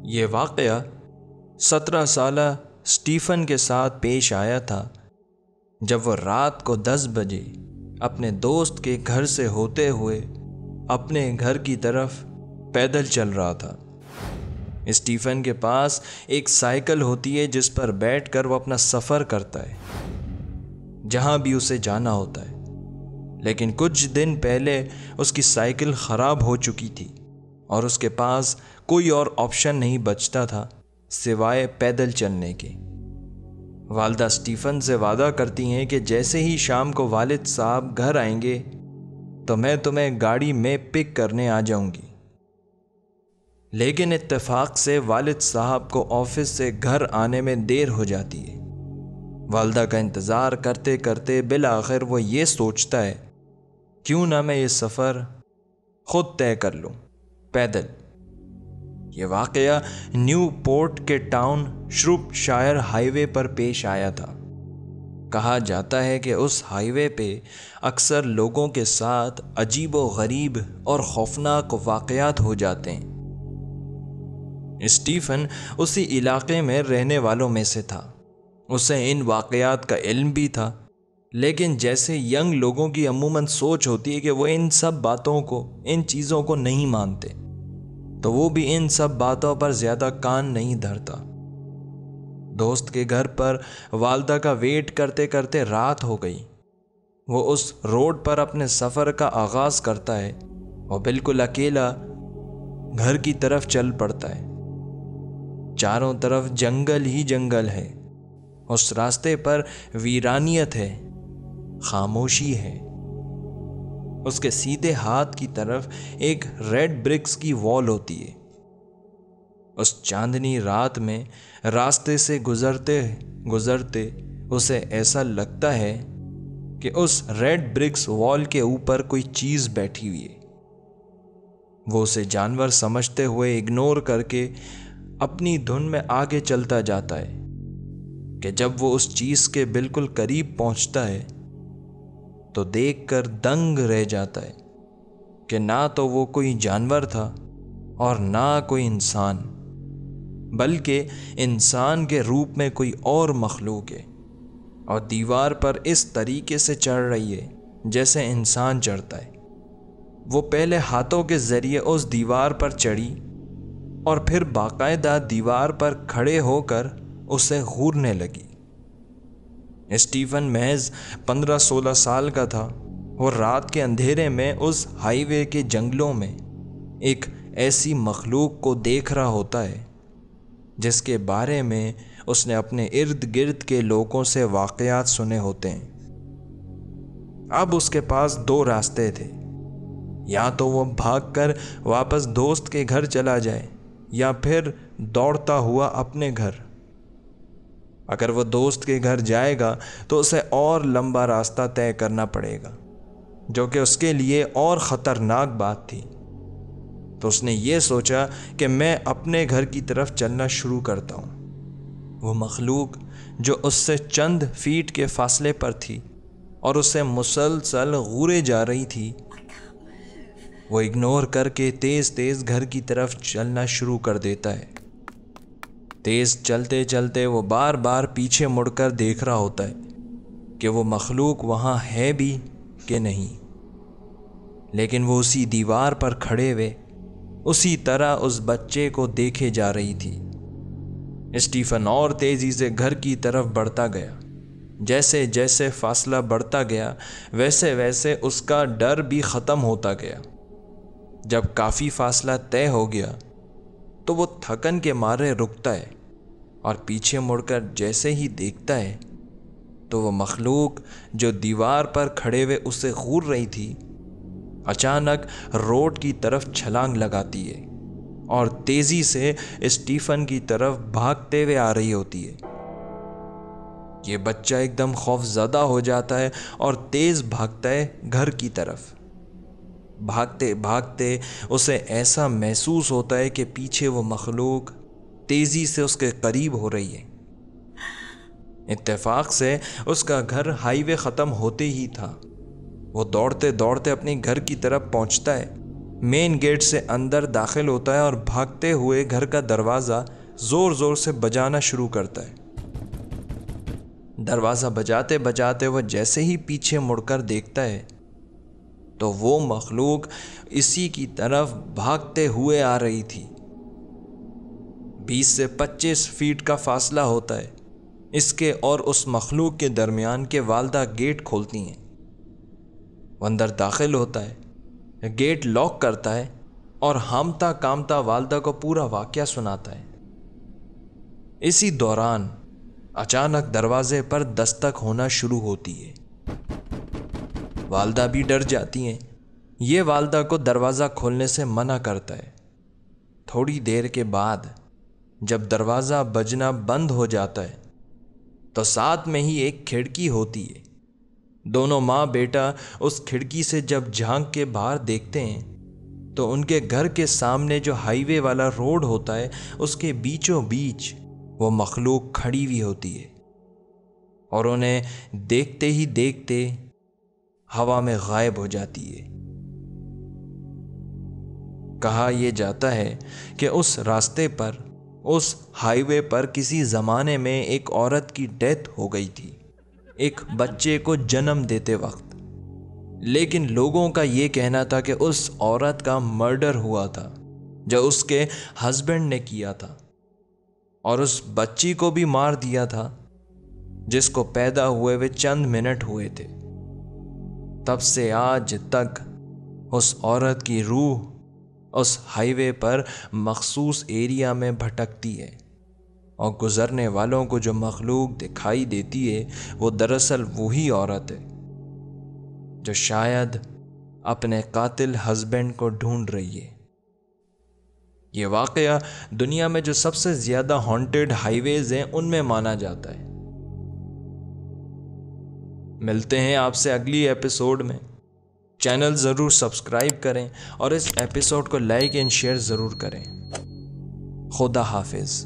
یہ واقعہ 17 سالہ اسٹیفن کے ساتھ پیش آیا تھا جب وہ رات کو 10 بجے اپنے دوست کے گھر سے ہوتے ہوئے اپنے گھر کی طرف پیدل چل رہا تھا۔ اسٹیفن کے پاس ایک سائیکل ہوتی ہے جس پر بیٹھ کر وہ اپنا سفر کرتا ہے جہاں بھی اسے جانا ہوتا ہے، لیکن کچھ دن پہلے اس کی سائیکل خراب ہو چکی تھی اور اس کے پاس کوئی اور آپشن نہیں بچتا تھا سوائے پیدل چلنے کے۔ والدہ اسٹیفن سے وعدہ کرتی ہیں کہ جیسے ہی شام کو والد صاحب گھر آئیں گے تو میں تمہیں گاڑی میں پک کرنے آ جاؤں گی، لیکن اتفاق سے والد صاحب کو آفس سے گھر آنے میں دیر ہو جاتی ہے۔ والدہ کا انتظار کرتے کرتے بالآخر وہ یہ سوچتا ہے کیوں نہ میں یہ سفر خود طے کر لوں، پیدل۔ یہ واقعہ نیو پورٹ کے ٹاؤن شروپ شائر ہائی وے پر پیش آیا تھا۔ کہا جاتا ہے کہ اس ہائی وے پہ اکثر لوگوں کے ساتھ عجیب و غریب اور خوفناک واقعات ہو جاتے ہیں۔ اسٹیفن اسی علاقے میں رہنے والوں میں سے تھا۔ اسے ان واقعات کا علم بھی تھا، لیکن جیسے ینگ لوگوں کی عموماً سوچ ہوتی ہے کہ وہ ان سب باتوں کو، ان چیزوں کو نہیں مانتے، تو وہ بھی ان سب باتوں پر زیادہ کان نہیں دھرتا۔ دوست کے گھر پر والدہ کا ویٹ کرتے کرتے رات ہو گئی۔ وہ اس روڈ پر اپنے سفر کا آغاز کرتا ہے اور بالکل اکیلا گھر کی طرف چل پڑتا ہے۔ چاروں طرف جنگل ہی جنگل ہے۔ اس راستے پر ویرانیت ہے، خاموشی ہے۔ اس کے سیدھے ہاتھ کی طرف ایک ریڈ برکس کی وال ہوتی ہے۔ اس چاندنی رات میں راستے سے گزرتے گزرتے اسے ایسا لگتا ہے کہ اس ریڈ برکس وال کے اوپر کوئی چیز بیٹھی ہوئی ہے۔ وہ اسے جانور سمجھتے ہوئے اگنور کر کے اپنی دھن میں آگے چلتا جاتا ہے کہ جب وہ اس چیز کے بالکل قریب پہنچتا ہے تو دیکھ کر دنگ رہ جاتا ہے کہ نہ تو وہ کوئی جانور تھا اور نہ کوئی انسان، بلکہ انسان کے روپ میں کوئی اور مخلوق ہے، اور دیوار پر اس طریقے سے چڑھ رہی ہے جیسے انسان چڑھتا ہے۔ وہ پہلے ہاتھوں کے ذریعے اس دیوار پر چڑھی اور پھر باقاعدہ دیوار پر کھڑے ہو کر اسے گھورنے لگی۔ اسٹیفن محض 15-16 سال کا تھا۔ وہ رات کے اندھیرے میں اس ہائی وے کے جنگلوں میں ایک ایسی مخلوق کو دیکھ رہا ہوتا ہے جس کے بارے میں اس نے اپنے ارد گرد کے لوگوں سے واقعات سنے ہوتے ہیں۔ اب اس کے پاس 2 راستے تھے، یا تو وہ بھاگ کر واپس دوست کے گھر چلا جائے یا پھر دوڑتا ہوا اپنے گھر۔ اگر وہ دوست کے گھر جائے گا تو اسے اور لمبا راستہ طے کرنا پڑے گا، جو کہ اس کے لیے اور خطرناک بات تھی۔ تو اس نے یہ سوچا کہ میں اپنے گھر کی طرف چلنا شروع کرتا ہوں۔ وہ مخلوق جو اس سے چند فیٹ کے فاصلے پر تھی اور اسے مسلسل گھورے جا رہی تھی، وہ اگنور کر کے تیز تیز گھر کی طرف چلنا شروع کر دیتا ہے۔ تیز چلتے چلتے وہ بار بار پیچھے مڑ کر دیکھ رہا ہوتا ہے کہ وہ مخلوق وہاں ہے بھی کہ نہیں، لیکن وہ اسی دیوار پر کھڑے ہوئے اسی طرح اس بچے کو دیکھے جا رہی تھی۔ اسٹیفن اور تیزی سے گھر کی طرف بڑھتا گیا۔ جیسے جیسے فاصلہ بڑھتا گیا ویسے ویسے اس کا ڈر بھی ختم ہوتا گیا۔ جب کافی فاصلہ طے ہو گیا تو وہ تھکن کے مارے رکتا ہے اور پیچھے مڑ کر جیسے ہی دیکھتا ہے تو وہ مخلوق جو دیوار پر کھڑے ہوئے اسے گھور رہی تھی اچانک روڈ کی طرف چھلانگ لگاتی ہے اور تیزی سے اسٹیفن کی طرف بھاگتے ہوئے آ رہی ہوتی ہے۔ یہ بچہ ایک دم خوف زدہ ہو جاتا ہے اور تیز بھاگتا ہے گھر کی طرف۔ بھاگتے بھاگتے اسے ایسا محسوس ہوتا ہے کہ پیچھے وہ مخلوق تیزی سے اس کے قریب ہو رہی ہے۔ اتفاق سے اس کا گھر ہائی وے ختم ہوتے ہی تھا۔ وہ دوڑتے دوڑتے اپنے گھر کی طرف پہنچتا ہے مین گیٹ سے اندر داخل ہوتا ہے اور بھاگتے ہوئے گھر کا دروازہ زور زور سے بجانا شروع کرتا ہے۔ دروازہ بجاتے بجاتے وہ جیسے ہی پیچھے مڑ کر دیکھتا ہے تو وہ مخلوق اسی کی طرف بھاگتے ہوئے آ رہی تھی۔ 20 سے 25 فیٹ کا فاصلہ ہوتا ہے اس کے اور اس مخلوق کے درمیان کہ والدہ گیٹ کھولتی ہیں۔ وہ اندر داخل ہوتا ہے، گیٹ لاک کرتا ہے اور ہامتا کامتا والدہ کو پورا واقعہ سناتا ہے۔ اسی دوران اچانک دروازے پر دستک ہونا شروع ہوتی ہے۔ والدہ بھی ڈر جاتی ہیں۔ یہ والدہ کو دروازہ کھولنے سے منع کرتا ہے۔ تھوڑی دیر کے بعد جب دروازہ بجنا بند ہو جاتا ہے تو ساتھ میں ہی ایک کھڑکی ہوتی ہے۔ دونوں ماں بیٹا اس کھڑکی سے جب جھانک کے باہر دیکھتے ہیں تو ان کے گھر کے سامنے جو ہائی وے والا روڈ ہوتا ہے اس کے بیچوں بیچ وہ مخلوق کھڑی ہوئی ہوتی ہے اور انہیں دیکھتے ہی دیکھتے ہوا میں غائب ہو جاتی ہے۔ کہا یہ جاتا ہے کہ اس راستے پر، اس ہائی وے پر کسی زمانے میں ایک عورت کی ڈیتھ ہو گئی تھی، ایک بچے کو جنم دیتے وقت، لیکن لوگوں کا یہ کہنا تھا کہ اس عورت کا مرڈر ہوا تھا جو اس کے ہسبینڈ نے کیا تھا، اور اس بچی کو بھی مار دیا تھا جس کو پیدا ہوئے چند منٹ ہوئے تھے۔ تب سے آج تک اس عورت کی روح اس ہائی وے پر مخصوص ایریا میں بھٹکتی ہے، اور گزرنے والوں کو جو مخلوق دکھائی دیتی ہے وہ دراصل وہی عورت ہے جو شاید اپنے قاتل ہسبینڈ کو ڈھونڈ رہی ہے۔ یہ واقعہ دنیا میں جو سب سے زیادہ ہانٹڈ ہائی ویز ہیں ان میں مانا جاتا ہے۔ ملتے ہیں آپ سے اگلی ایپیسوڈ میں۔ چینل ضرور سبسکرائب کریں اور اس ایپیسوڈ کو لائک اینڈ شیئر ضرور کریں۔ خدا حافظ۔